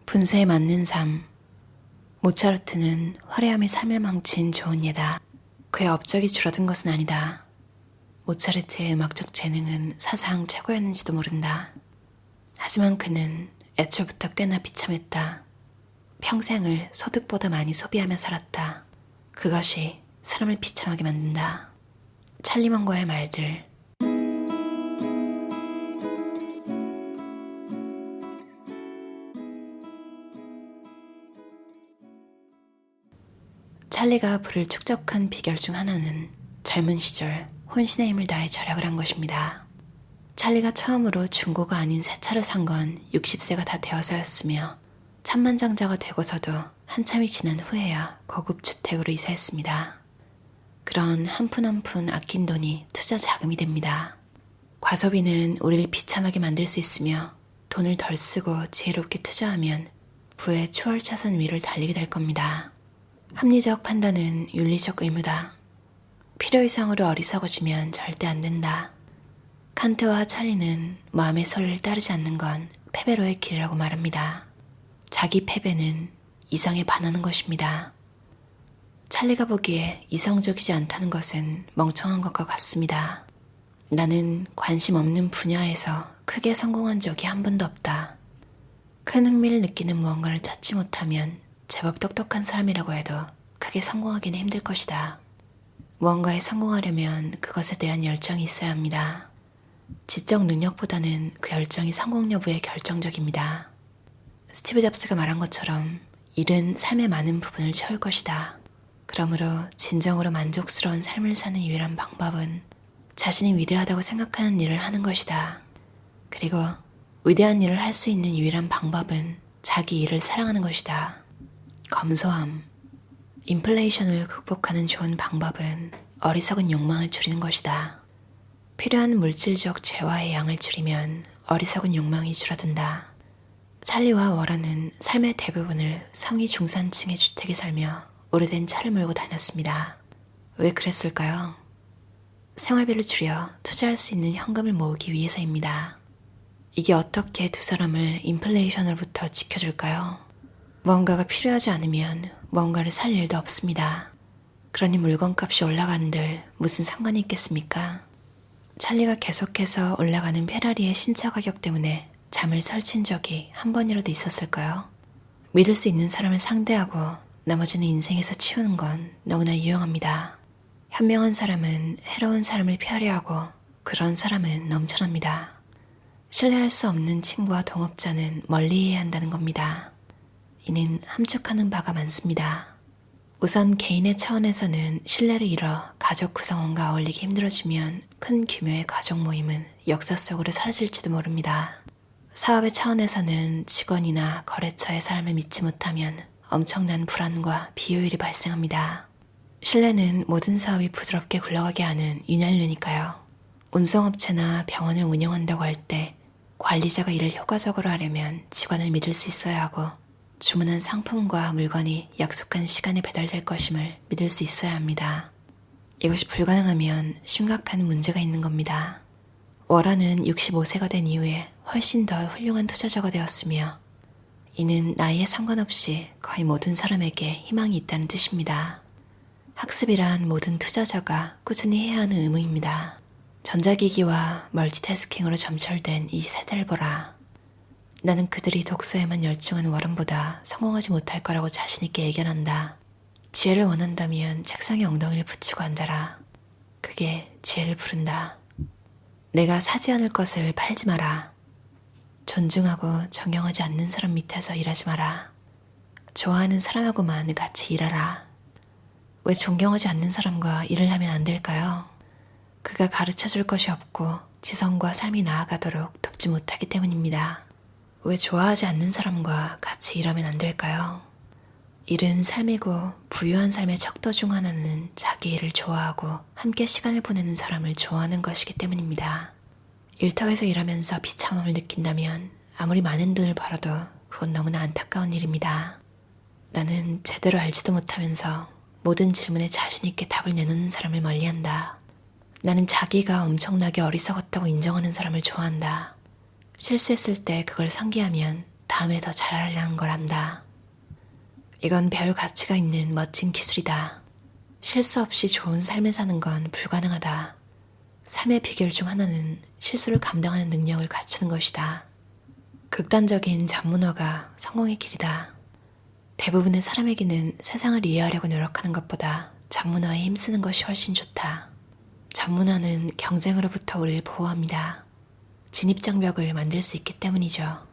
분수에 맞는 삶. 모차르트는 화려함이 삶을 망친 좋은 예다. 그의 업적이 줄어든 것은 아니다. 모차르트의 음악적 재능은 사상 최고였는지도 모른다. 하지만 그는 애초부터 꽤나 비참했다. 평생을 소득보다 많이 소비하며 살았다. 그것이 사람을 비참하게 만든다. 찰리먼거의 말들. 찰리가 부를 축적한 비결 중 하나는 젊은 시절 혼신의 힘을 다해 절약을 한 것입니다. 찰리가 처음으로 중고가 아닌 새 차를 산 건 60세가 다 되어서였으며 천만장자가 되고서도 한참이 지난 후에야 고급 주택으로 이사했습니다. 그런 한 푼 한 푼 아낀 돈이 투자 자금이 됩니다. 과소비는 우리를 비참하게 만들 수 있으며 돈을 덜 쓰고 지혜롭게 투자하면 부의 추월차선 위를 달리게 될 겁니다. 합리적 판단은 윤리적 의무다. 필요 이상으로 어리석어지면 절대 안 된다. 칸트와 찰리는 마음의 소리를 따르지 않는 건 패배로의 길이라고 말합니다. 자기 패배는 이성에 반하는 것입니다. 찰리가 보기에 이성적이지 않다는 것은 멍청한 것과 같습니다. 나는 관심 없는 분야에서 크게 성공한 적이 한 번도 없다. 큰 흥미를 느끼는 무언가를 찾지 못하면 제법 똑똑한 사람이라고 해도 크게 성공하기는 힘들 것이다. 무언가에 성공하려면 그것에 대한 열정이 있어야 합니다. 지적 능력보다는 그 열정이 성공 여부에 결정적입니다. 스티브 잡스가 말한 것처럼 일은 삶의 많은 부분을 채울 것이다. 그러므로 진정으로 만족스러운 삶을 사는 유일한 방법은 자신이 위대하다고 생각하는 일을 하는 것이다. 그리고 위대한 일을 할 수 있는 유일한 방법은 자기 일을 사랑하는 것이다. 검소함. 인플레이션을 극복하는 좋은 방법은 어리석은 욕망을 줄이는 것이다. 필요한 물질적 재화의 양을 줄이면 어리석은 욕망이 줄어든다. 찰리와 워런은 삶의 대부분을 성이 중산층의 주택에 살며 오래된 차를 몰고 다녔습니다. 왜 그랬을까요? 생활비를 줄여 투자할 수 있는 현금을 모으기 위해서입니다. 이게 어떻게 두 사람을 인플레이션으로부터 지켜줄까요? 무언가가 필요하지 않으면 무언가를 살 일도 없습니다. 그러니 물건값이 올라간들 무슨 상관이 있겠습니까? 찰리가 계속해서 올라가는 페라리의 신차 가격 때문에 잠을 설친 적이 한 번이라도 있었을까요? 믿을 수 있는 사람을 상대하고 나머지는 인생에서 치우는 건 너무나 유용합니다. 현명한 사람은 해로운 사람을 피하려 하고 그런 사람은 넘쳐납니다. 신뢰할 수 없는 친구와 동업자는 멀리해야 한다는 겁니다. 이는 함축하는 바가 많습니다. 우선 개인의 차원에서는 신뢰를 잃어 가족 구성원과 어울리기 힘들어지면 큰 규모의 가족 모임은 역사 속으로 사라질지도 모릅니다. 사업의 차원에서는 직원이나 거래처의 사람을 믿지 못하면 엄청난 불안과 비효율이 발생합니다. 신뢰는 모든 사업이 부드럽게 굴러가게 하는 윤활유니까요. 운송업체나 병원을 운영한다고 할 때 관리자가 일을 효과적으로 하려면 직원을 믿을 수 있어야 하고 주문한 상품과 물건이 약속한 시간에 배달될 것임을 믿을 수 있어야 합니다. 이것이 불가능하면 심각한 문제가 있는 겁니다. 워런은 65세가 된 이후에 훨씬 더 훌륭한 투자자가 되었으며 이는 나이에 상관없이 거의 모든 사람에게 희망이 있다는 뜻입니다. 학습이란 모든 투자자가 꾸준히 해야 하는 의무입니다. 전자기기와 멀티태스킹으로 점철된 이 세대를 보라. 나는 그들이 독서에만 열중한 워런보다 성공하지 못할 거라고 자신있게 예견한다. 지혜를 원한다면 책상에 엉덩이를 붙이고 앉아라. 그게 지혜를 부른다. 내가 사지 않을 것을 팔지 마라. 존중하고 존경하지 않는 사람 밑에서 일하지 마라. 좋아하는 사람하고만 같이 일하라. 왜 존경하지 않는 사람과 일을 하면 안 될까요? 그가 가르쳐줄 것이 없고 지성과 삶이 나아가도록 돕지 못하기 때문입니다. 왜 좋아하지 않는 사람과 같이 일하면 안 될까요? 일은 삶이고 부유한 삶의 척도 중 하나는 자기 일을 좋아하고 함께 시간을 보내는 사람을 좋아하는 것이기 때문입니다. 일터에서 일하면서 비참함을 느낀다면 아무리 많은 돈을 벌어도 그건 너무나 안타까운 일입니다. 나는 제대로 알지도 못하면서 모든 질문에 자신있게 답을 내놓는 사람을 멀리한다. 나는 자기가 엄청나게 어리석었다고 인정하는 사람을 좋아한다. 실수했을 때 그걸 상기하면 다음에 더 잘하리라는 걸 안다. 이건 배울 가치가 있는 멋진 기술이다. 실수 없이 좋은 삶을 사는 건 불가능하다. 삶의 비결 중 하나는 실수를 감당하는 능력을 갖추는 것이다. 극단적인 전문어가 성공의 길이다. 대부분의 사람에게는 세상을 이해하려고 노력하는 것보다 전문어에 힘쓰는 것이 훨씬 좋다. 전문어는 경쟁으로부터 우리를 보호합니다. 진입장벽을 만들 수 있기 때문이죠.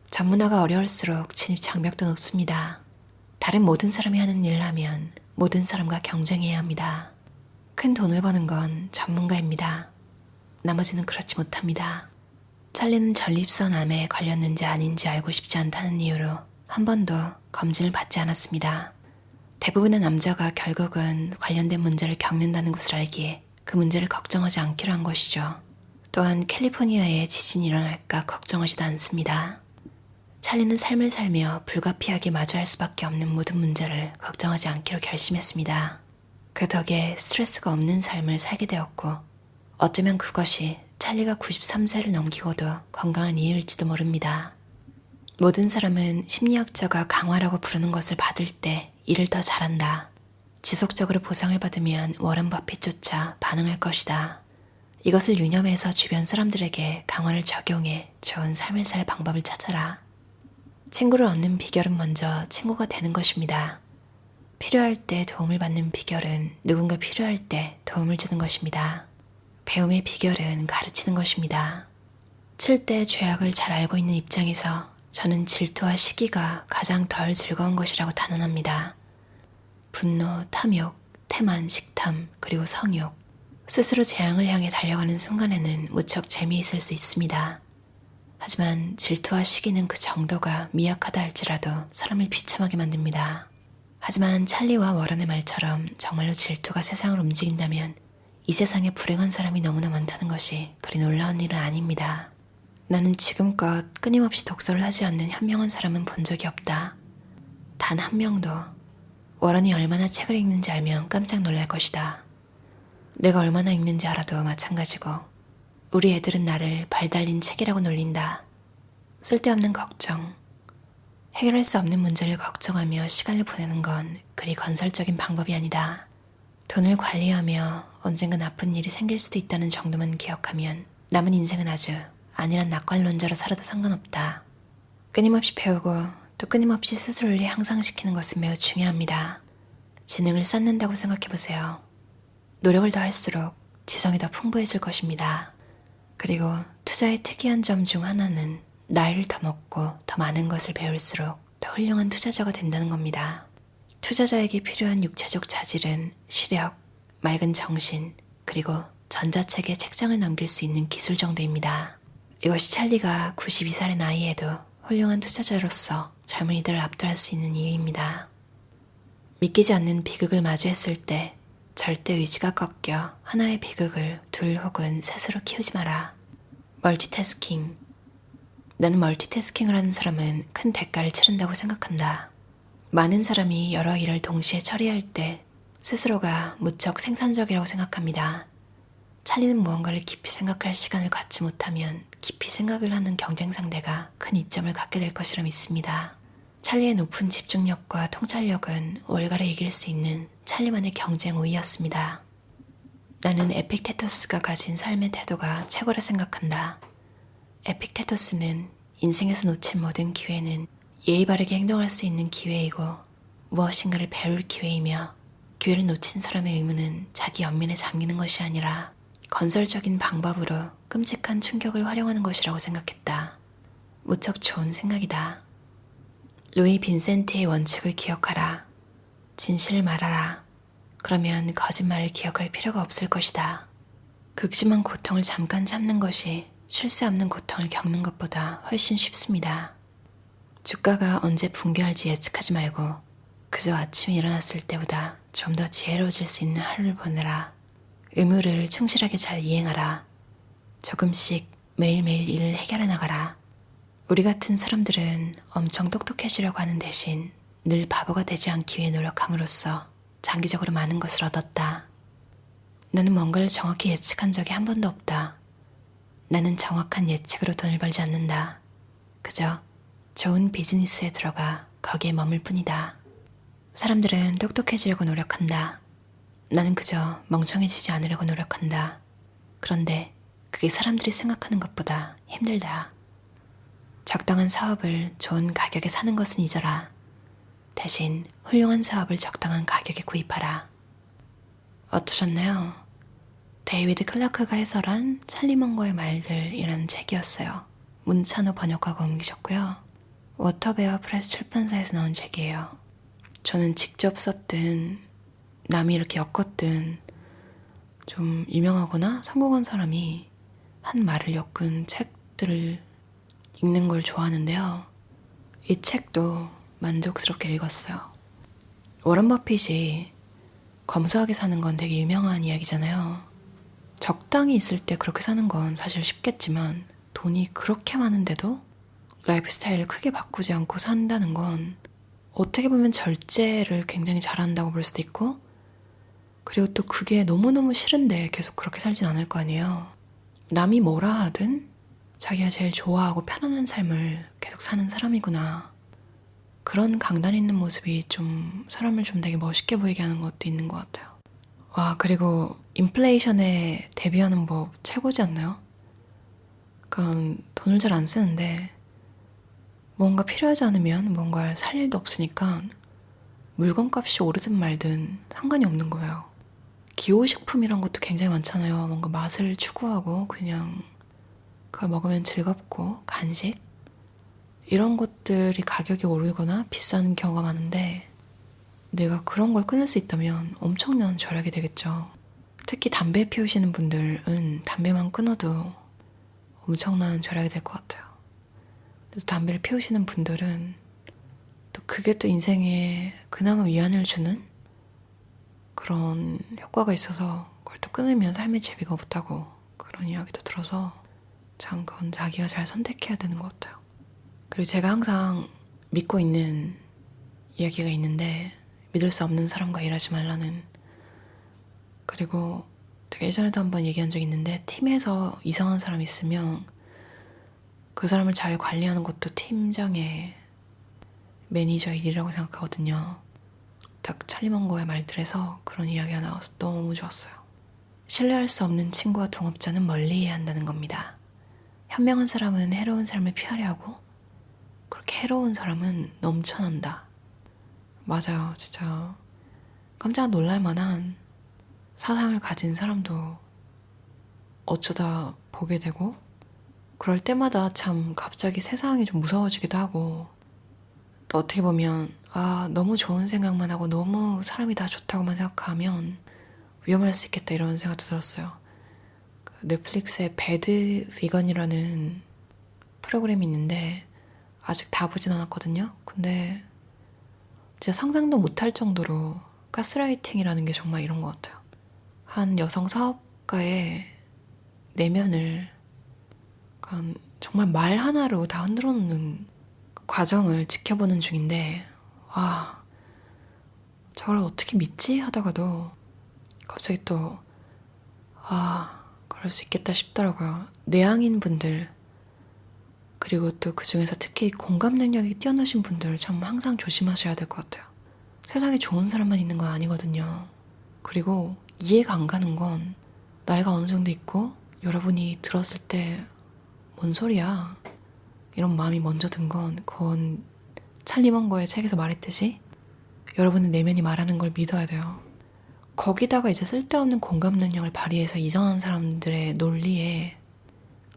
전문어가 어려울수록 진입장벽도 높습니다. 다른 모든 사람이 하는 일을 하면 모든 사람과 경쟁해야 합니다. 큰 돈을 버는 건 전문가입니다. 나머지는 그렇지 못합니다. 찰리는 전립선암에 걸렸는지 아닌지 알고 싶지 않다는 이유로 한 번도 검진을 받지 않았습니다. 대부분의 남자가 결국은 관련된 문제를 겪는다는 것을 알기에 그 문제를 걱정하지 않기로 한 것이죠. 또한 캘리포니아에 지진이 일어날까 걱정하지도 않습니다. 찰리는 삶을 살며 불가피하게 마주할 수밖에 없는 모든 문제를 걱정하지 않기로 결심했습니다. 그 덕에 스트레스가 없는 삶을 살게 되었고 어쩌면 그것이 찰리가 93세를 넘기고도 건강한 이유일지도 모릅니다. 모든 사람은 심리학자가 강화라고 부르는 것을 받을 때 일을 더 잘한다. 지속적으로 보상을 받으면 워런 버핏조차 반응할 것이다. 이것을 유념해서 주변 사람들에게 강화를 적용해 좋은 삶을 살 방법을 찾아라. 친구를 얻는 비결은 먼저 친구가 되는 것입니다. 필요할 때 도움을 받는 비결은 누군가 필요할 때 도움을 주는 것입니다. 배움의 비결은 가르치는 것입니다. 7대 죄악을 잘 알고 있는 입장에서 저는 질투와 시기가 가장 덜 즐거운 것이라고 단언합니다. 분노, 탐욕, 태만, 식탐, 그리고 성욕. 스스로 재앙을 향해 달려가는 순간에는 무척 재미있을 수 있습니다. 하지만 질투와 시기는 그 정도가 미약하다 할지라도 사람을 비참하게 만듭니다. 하지만 찰리와 워런의 말처럼 정말로 질투가 세상을 움직인다면 이 세상에 불행한 사람이 너무나 많다는 것이 그리 놀라운 일은 아닙니다. 나는 지금껏 끊임없이 독서를 하지 않는 현명한 사람은 본 적이 없다. 단 한 명도. 워런이 얼마나 책을 읽는지 알면 깜짝 놀랄 것이다. 내가 얼마나 읽는지 알아도 마찬가지고 우리 애들은 나를 발 달린 책이라고 놀린다. 쓸데없는 걱정. 해결할 수 없는 문제를 걱정하며 시간을 보내는 건 그리 건설적인 방법이 아니다. 돈을 관리하며 언젠가 나쁜 일이 생길 수도 있다는 정도만 기억하면 남은 인생은 아주 안일한 낙관론자로 살아도 상관없다. 끊임없이 배우고 또 끊임없이 스스로를 향상시키는 것은 매우 중요합니다. 지능을 쌓는다고 생각해보세요. 노력을 더 할수록 지성이 더 풍부해질 것입니다. 그리고 투자의 특이한 점 중 하나는 나이를 더 먹고 더 많은 것을 배울수록 더 훌륭한 투자자가 된다는 겁니다. 투자자에게 필요한 육체적 자질은 시력, 맑은 정신, 그리고 전자책에 책장을 넘길 수 있는 기술 정도입니다. 이것이 찰리가 92살의 나이에도 훌륭한 투자자로서 젊은이들을 압도할 수 있는 이유입니다. 믿기지 않는 비극을 마주했을 때 절대 의지가 꺾여 하나의 비극을 둘 혹은 셋으로 키우지 마라. 멀티태스킹. 나는 멀티태스킹을 하는 사람은 큰 대가를 치른다고 생각한다. 많은 사람이 여러 일을 동시에 처리할 때 스스로가 무척 생산적이라고 생각합니다. 찰리는 무언가를 깊이 생각할 시간을 갖지 못하면 깊이 생각을 하는 경쟁 상대가 큰 이점을 갖게 될 것이라 믿습니다. 찰리의 높은 집중력과 통찰력은 월가를 이길 수 있는 찰리만의 경쟁 우위였습니다. 나는 에픽테토스가 가진 삶의 태도가 최고라 생각한다. 에픽테토스는 인생에서 놓친 모든 기회는 예의 바르게 행동할 수 있는 기회이고 무엇인가를 배울 기회이며 기회를 놓친 사람의 의무는 자기 연민에 잠기는 것이 아니라 건설적인 방법으로 끔찍한 충격을 활용하는 것이라고 생각했다. 무척 좋은 생각이다. 루이 빈센티의 원칙을 기억하라. 진실을 말하라. 그러면 거짓말을 기억할 필요가 없을 것이다. 극심한 고통을 잠깐 참는 것이 쉴 새 없는 고통을 겪는 것보다 훨씬 쉽습니다. 주가가 언제 붕괴할지 예측하지 말고 그저 아침에 일어났을 때보다 좀 더 지혜로워질 수 있는 하루를 보내라. 의무를 충실하게 잘 이행하라. 조금씩 매일매일 일을 해결해 나가라. 우리 같은 사람들은 엄청 똑똑해지려고 하는 대신 늘 바보가 되지 않기 위해 노력함으로써 장기적으로 많은 것을 얻었다. 나는 뭔가를 정확히 예측한 적이 한 번도 없다. 나는 정확한 예측으로 돈을 벌지 않는다. 그저 좋은 비즈니스에 들어가 거기에 머물 뿐이다. 사람들은 똑똑해지려고 노력한다. 나는 그저 멍청해지지 않으려고 노력한다. 그런데 그게 사람들이 생각하는 것보다 힘들다. 적당한 사업을 좋은 가격에 사는 것은 잊어라. 대신 훌륭한 사업을 적당한 가격에 구입하라. 어떠셨나요? 데이비드 클라크가 해설한 찰리 먼거의 말들이라는 책이었어요. 문찬호 번역가가 옮기셨고요. 워터베어 프레스 출판사에서 나온 책이에요. 저는 직접 썼든 남이 이렇게 엮었든 좀 유명하거나 성공한 사람이 한 말을 엮은 책들을 읽는 걸 좋아하는데요. 이 책도 만족스럽게 읽었어요. 워런 버핏이 검소하게 사는 건 되게 유명한 이야기잖아요. 적당히 있을 때 그렇게 사는 건 사실 쉽겠지만 돈이 그렇게 많은데도 라이프 스타일을 크게 바꾸지 않고 산다는 건 어떻게 보면 절제를 굉장히 잘한다고 볼 수도 있고, 그리고 또 그게 너무너무 싫은데 계속 그렇게 살진 않을 거 아니에요. 남이 뭐라 하든 자기가 제일 좋아하고 편안한 삶을 계속 사는 사람이구나. 그런 강단 있는 모습이 좀 사람을 좀 되게 멋있게 보이게 하는 것도 있는 것 같아요. 와, 그리고 인플레이션에 대비하는 법 최고지 않나요? 그러니까 돈을 잘 안 쓰는데 뭔가 필요하지 않으면 뭔가를 살 일도 없으니까 물건값이 오르든 말든 상관이 없는 거예요. 기호식품 이런 것도 굉장히 많잖아요. 뭔가 맛을 추구하고 그냥 그걸 먹으면 즐겁고 간식 이런 것들이 가격이 오르거나 비싼 경우가 많은데, 내가 그런 걸 끊을 수 있다면 엄청난 절약이 되겠죠. 특히 담배 피우시는 분들은 담배만 끊어도 엄청난 절약이 될 것 같아요. 그래서 담배를 피우시는 분들은 또 그게 또 인생에 그나마 위안을 주는 그런 효과가 있어서 그걸 또 끊으면 삶의 재미가 없다고 그런 이야기도 들어서 참 그건 자기가 잘 선택해야 되는 것 같아요. 그리고 제가 항상 믿고 있는 이야기가 있는데, 믿을 수 없는 사람과 일하지 말라는. 그리고 제가 예전에도 한번 얘기한 적이 있는데, 팀에서 이상한 사람 있으면 그 사람을 잘 관리하는 것도 팀장의 매니저의 일이라고 생각하거든요. 딱 찰리 먼거의 말들에서 그런 이야기가 나와서 너무 좋았어요. 신뢰할 수 없는 친구와 동업자는 멀리해야 한다는 겁니다. 현명한 사람은 해로운 삶을 피하려 하고, 그렇게 해로운 사람은 넘쳐난다. 맞아요. 진짜 깜짝 놀랄 만한 사상을 가진 사람도 어쩌다 보게 되고, 그럴 때마다 참 갑자기 세상이 좀 무서워지기도 하고, 또 어떻게 보면 너무 좋은 생각만 하고 너무 사람이 다 좋다고만 생각하면 위험할 수 있겠다 이런 생각도 들었어요. 넷플릭스에 배드 비건이라는 프로그램이 있는데 아직 다 보진 않았거든요. 근데 진짜 상상도 못할 정도로 가스라이팅이라는 게 정말 이런 것 같아요. 한 여성 사업가의 내면을 정말 말 하나로 다 흔들어 놓는 과정을 지켜보는 중인데, 저걸 어떻게 믿지? 하다가도 갑자기 또 그럴 수 있겠다 싶더라고요. 내향인 분들, 그리고 또 그 중에서 특히 공감 능력이 뛰어나신 분들 참 항상 조심하셔야 될 것 같아요. 세상에 좋은 사람만 있는 건 아니거든요. 그리고 이해가 안 가는 건 나이가 어느 정도 있고 여러분이 들었을 때 뭔 소리야? 이런 마음이 먼저 든 건, 그건 찰리 먼거의 책에서 말했듯이 여러분의 내면이 말하는 걸 믿어야 돼요. 거기다가 이제 쓸데없는 공감 능력을 발휘해서 이상한 사람들의 논리에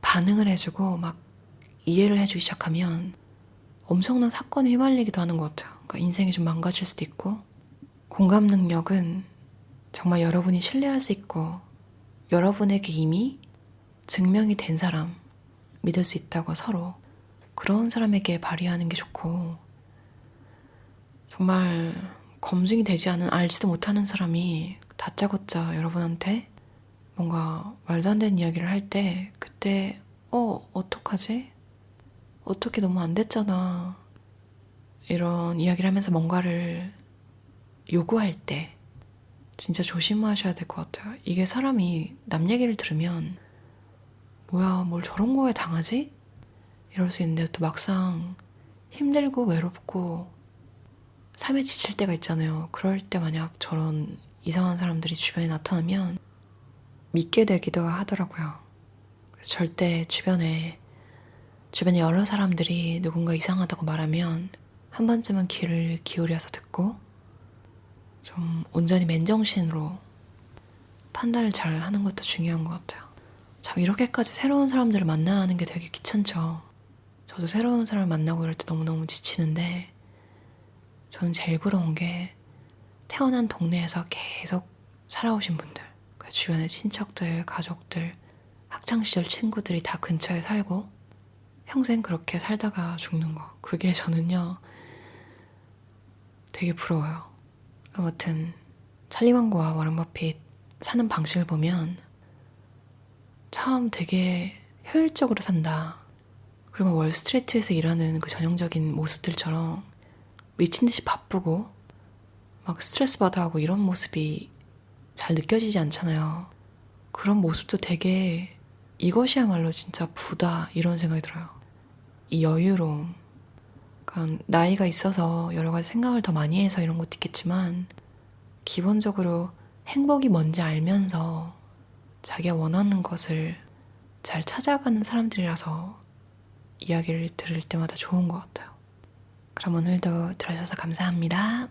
반응을 해주고 막 이해를 해주기 시작하면 엄청난 사건에 휘말리기도 하는 것 같아요. 그러니까 인생이 좀 망가질 수도 있고, 공감 능력은 정말 여러분이 신뢰할 수 있고 여러분에게 이미 증명이 된 사람, 믿을 수 있다고 서로 그런 사람에게 발휘하는 게 좋고, 정말 검증이 되지 않은, 알지도 못하는 사람이 다짜고짜 여러분한테 뭔가 말도 안 되는 이야기를 할 때 그때 어떡하지? 어떻게 너무 안 됐잖아. 이런 이야기를 하면서 뭔가를 요구할 때 진짜 조심하셔야 될 것 같아요. 이게 사람이 남 얘기를 들으면 뭐야 뭘 저런 거에 당하지? 이럴 수 있는데 또 막상 힘들고 외롭고 삶에 지칠 때가 있잖아요. 그럴 때 만약 저런 이상한 사람들이 주변에 나타나면 믿게 되기도 하더라고요. 그래서 절대 주변에 여러 사람들이 누군가 이상하다고 말하면 한 번쯤은 귀를 기울여서 듣고 좀 온전히 맨정신으로 판단을 잘 하는 것도 중요한 것 같아요. 참 이렇게까지 새로운 사람들을 만나는 게 되게 귀찮죠. 저도 새로운 사람을 만나고 이럴 때 너무너무 지치는데 저는 제일 부러운 게 태어난 동네에서 계속 살아오신 분들, 그 주변의 친척들, 가족들, 학창시절 친구들이 다 근처에 살고 평생 그렇게 살다가 죽는 거, 그게 저는요 되게 부러워요. 아무튼 찰리 망고와 워런 버핏 사는 방식을 보면 참 되게 효율적으로 산다. 그리고 월스트리트에서 일하는 그 전형적인 모습들처럼 미친 듯이 바쁘고 막 스트레스 받아 하고 이런 모습이 잘 느껴지지 않잖아요. 그런 모습도 되게 이것이야말로 진짜 부다 이런 생각이 들어요. 이 여유로움. 그러니까 나이가 있어서 여러 가지 생각을 더 많이 해서 이런 것도 있겠지만 기본적으로 행복이 뭔지 알면서 자기가 원하는 것을 잘 찾아가는 사람들이라서 이야기를 들을 때마다 좋은 것 같아요. 그럼 오늘도 들어주셔서 감사합니다.